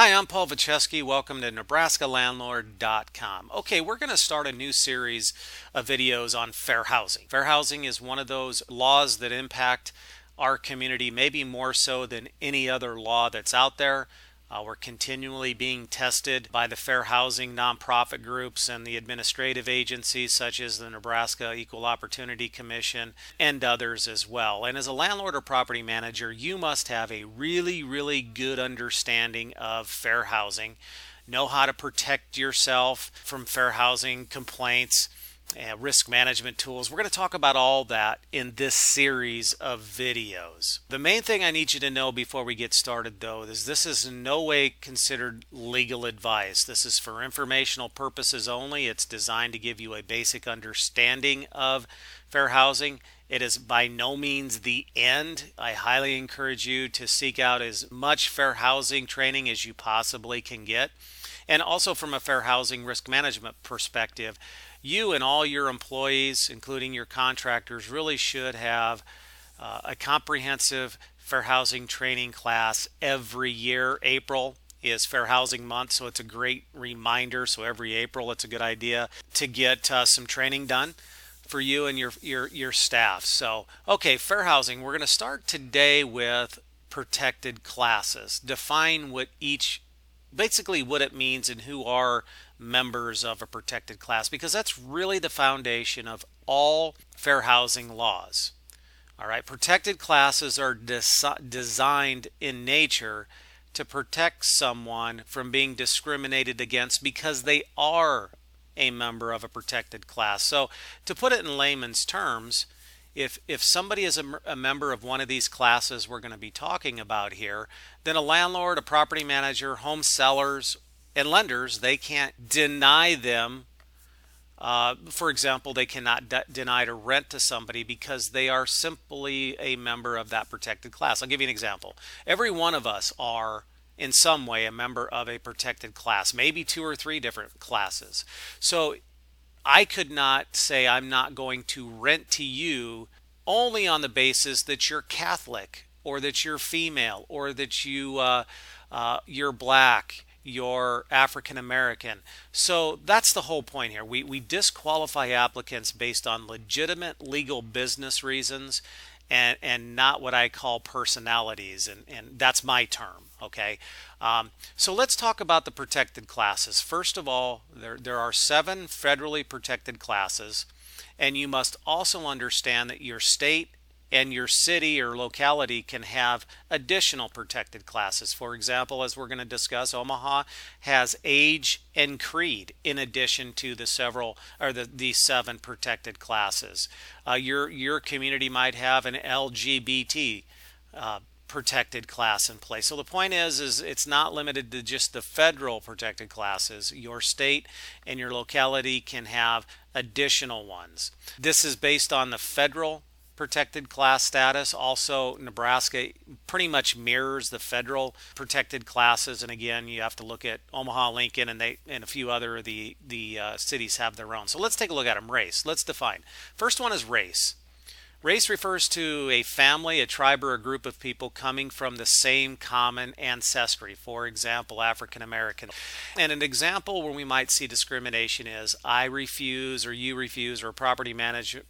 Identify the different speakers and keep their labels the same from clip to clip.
Speaker 1: Hi, I'm Paul Vacheski. Welcome to NebraskaLandlord.com. Okay, we're going to start a new series of videos on fair housing. Fair housing is one of those laws that impact our community, maybe more so than any other law that's out there. We're continually being tested by the fair housing nonprofit groups and the administrative agencies such as the Nebraska Equal Opportunity Commission and others as well. And as a landlord or property manager, you must have a really good understanding of fair housing, know how to protect yourself from fair housing complaints, and risk management tools. We're going to talk about all that in this series of videos. The main thing I need you to know before we get started, though, is this is in no way considered legal advice. This is for informational purposes only. It's designed to give you a basic understanding of fair housing. It is by no means the end. I highly encourage you to seek out as much fair housing training as you possibly can get. And also from a fair housing risk management perspective, you and all your employees, including your contractors, really should have a comprehensive fair housing training class every year. April is Fair Housing Month, so it's a great reminder. So every April, it's a good idea to get some training done for you and your staff. So, okay, fair housing. We're going to start today with protected classes. Define basically what it means and who are members of a protected class, because that's really the foundation of all fair housing laws. All right, protected classes are designed in nature to protect someone from being discriminated against because they are a member of a protected class. So to put it in layman's terms, if somebody is a member of one of these classes we're going to be talking about here, then a landlord, a property manager, home sellers, and lenders, they can't deny them. For example, they cannot deny to rent to somebody because they are simply a member of that protected class. I'll give you an example. Every one of us are in some way a member of a protected class, maybe 2 or 3 different classes. So I could not say I'm not going to rent to you only on the basis that you're Catholic or that you're female or that you're black, you're African American. So that's the whole point here. We disqualify applicants based on legitimate legal business reasons and not what I call personalities, and that's my term. Okay, so let's talk about the protected classes. First of all, there are 7 federally protected classes, and you must also understand that your state and your city or locality can have additional protected classes. For example, as we're going to discuss, Omaha has age and creed in addition to the 7 protected classes. Your community might have an LGBT protected class in place. So the point is it's not limited to just the federal protected classes. Your state and your locality can have additional ones. This is based on the federal protected class status. Also, Nebraska pretty much mirrors the federal protected classes, and again, you have to look at Omaha, Lincoln, and a few other of the cities have their own. So let's take a look at them. Race. Let's define. First one is race. Race refers to a family, a tribe, or a group of people coming from the same common ancestry. For example, African American. And an example where we might see discrimination is I refuse, or you refuse, or a property manager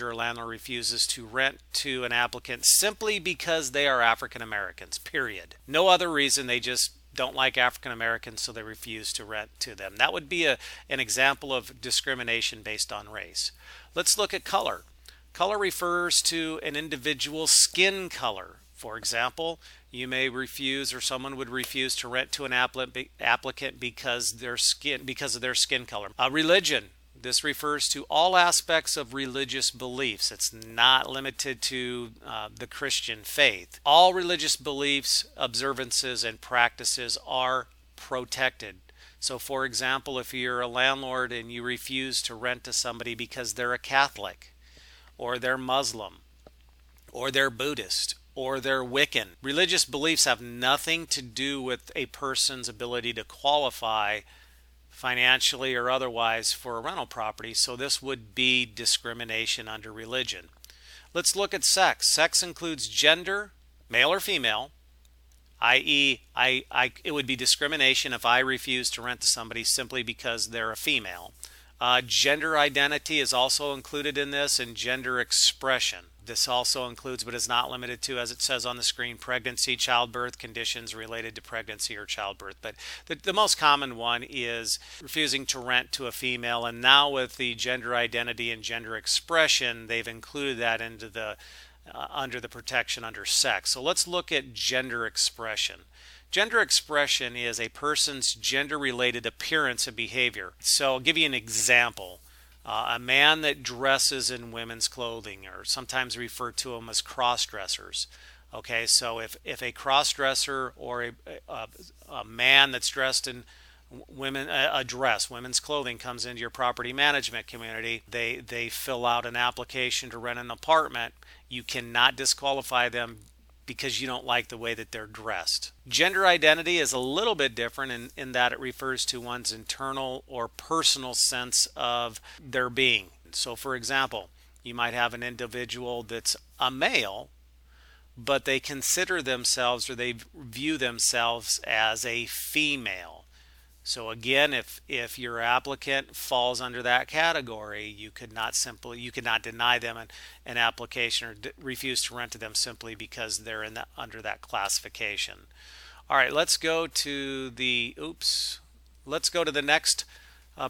Speaker 1: or landlord refuses to rent to an applicant simply because they are African Americans, period. No other reason, they just don't like African Americans, so they refuse to rent to them. That would be an example of discrimination based on race. Let's look at color. Color refers to an individual's skin color. For example, you may refuse, or someone would refuse to rent to an applicant because of their skin color. Religion. This refers to all aspects of religious beliefs. It's not limited to the Christian faith. All religious beliefs, observances, and practices are protected. So, for example, if you're a landlord and you refuse to rent to somebody because they're a Catholic, or they're Muslim, or they're Buddhist, or they're Wiccan. Religious beliefs have nothing to do with a person's ability to qualify financially or otherwise for a rental property, so this would be discrimination under religion. Let's look at sex. Sex includes gender, male or female, i.e., it would be discrimination if I refuse to rent to somebody simply because they're a female. Gender identity is also included in this, and gender expression. This also includes, but is not limited to, as it says on the screen, pregnancy, childbirth, conditions related to pregnancy or childbirth. But the most common one is refusing to rent to a female, and now with the gender identity and gender expression, they've included that into the under the protection under sex. So let's look at gender expression. Gender expression is a person's gender-related appearance and behavior. So I'll give you an example. A man that dresses in women's clothing, or sometimes referred to them as cross-dressers. Okay, so if a cross-dresser or a man that's dressed in women's clothing comes into your property management community, they fill out an application to rent an apartment, you cannot disqualify them because you don't like the way that they're dressed. Gender identity is a little bit different in that it refers to one's internal or personal sense of their being. So for example, you might have an individual that's a male, but they consider themselves, or they view themselves as a female. So again, if your applicant falls under that category, you could not deny them an application or refuse to rent to them simply because they're under that classification. All right, let's go to the next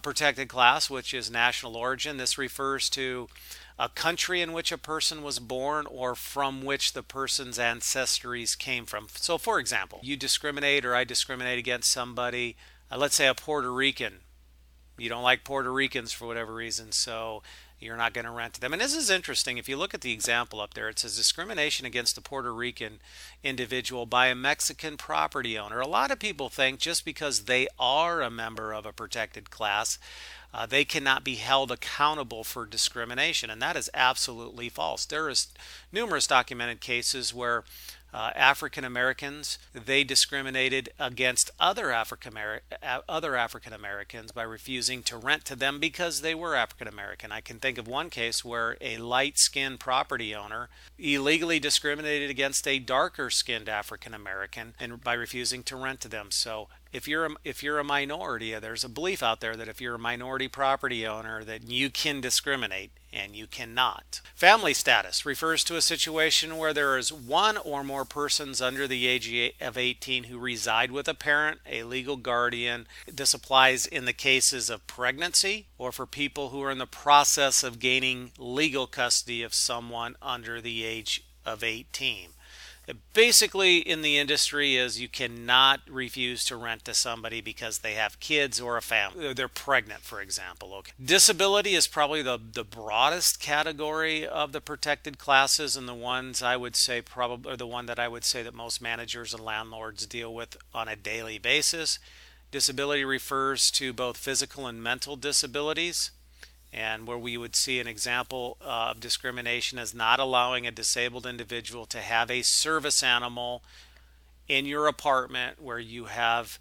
Speaker 1: protected class, which is national origin. This refers to a country in which a person was born or from which the person's ancestries came from. So for example, you discriminate, or I discriminate against somebody, let's say a Puerto Rican. You don't like Puerto Ricans for whatever reason, so you're not going to rent to them. And this is interesting. If you look at the example up there, it says discrimination against a Puerto Rican individual by a Mexican property owner. A lot of people think just because they are a member of a protected class, they cannot be held accountable for discrimination, and that is absolutely false. There is numerous documented cases where African Americans, they discriminated against other African Americans by refusing to rent to them because they were African American. I can think of one case where a light-skinned property owner illegally discriminated against a darker-skinned African American and by refusing to rent to them. So if you're a minority, there's a belief out there that if you're a minority property owner that you can discriminate, and you cannot. Family status refers to a situation where there is one or more persons under the age of 18 who reside with a parent, a legal guardian. This applies in the cases of pregnancy or for people who are in the process of gaining legal custody of someone under the age of 18. Basically, in the industry is you cannot refuse to rent to somebody because they have kids or a family. They're pregnant, for example. Okay. Disability is probably the broadest category of the protected classes, and the ones I would say probably, or the one that I would say that most managers and landlords deal with on a daily basis. Disability refers to both physical and mental disabilities. And where we would see an example of discrimination is not allowing a disabled individual to have a service animal in your apartment where you have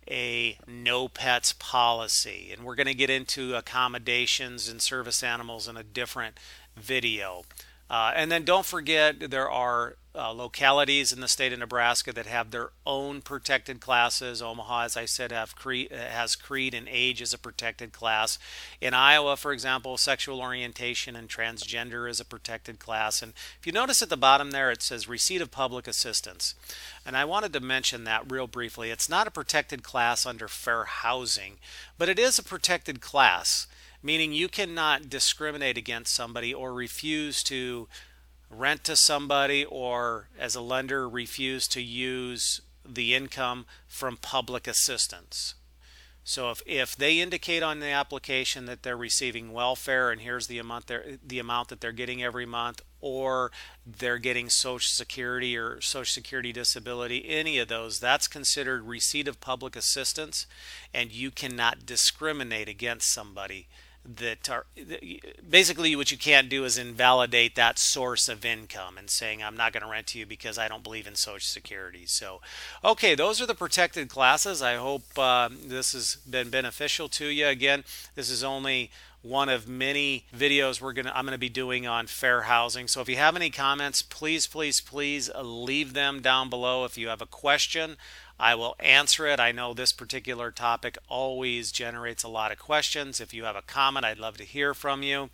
Speaker 1: a no pets policy. And we're going to get into accommodations and service animals in a different video. And then don't forget, there are localities in the state of Nebraska that have their own protected classes. Omaha, as I said, has creed and age as a protected class. In Iowa, for example, sexual orientation and transgender is a protected class. And if you notice at the bottom there, it says receipt of public assistance. And I wanted to mention that real briefly. It's not a protected class under fair housing, but it is a protected class, meaning you cannot discriminate against somebody or refuse to rent to somebody, or as a lender refuse to use the income from public assistance. So if they indicate on the application that they're receiving welfare and here's the amount that they're getting every month, or they're getting Social Security or Social Security disability, any of those, that's considered receipt of public assistance, and you cannot discriminate against somebody that are basically what you can't do is invalidate that source of income and saying I'm not going to rent to you because I don't believe in Social Security. So, okay, those are the protected classes. I hope this has been beneficial to you. Again, this is only one of many videos I'm going to be doing on fair housing. So if you have any comments, please leave them down below. If you have a question, I will answer it. I know this particular topic always generates a lot of questions. If you have a comment, I'd love to hear from you.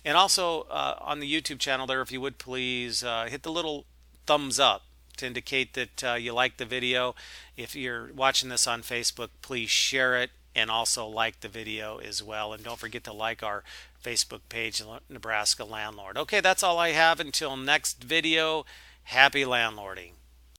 Speaker 1: And also on the YouTube channel there, if you would please hit the little thumbs up to indicate that you like the video. If you're watching this on Facebook, please share it and also like the video as well. And don't forget to like our Facebook page, Nebraska Landlord. Okay, that's all I have. Until next video, happy landlording.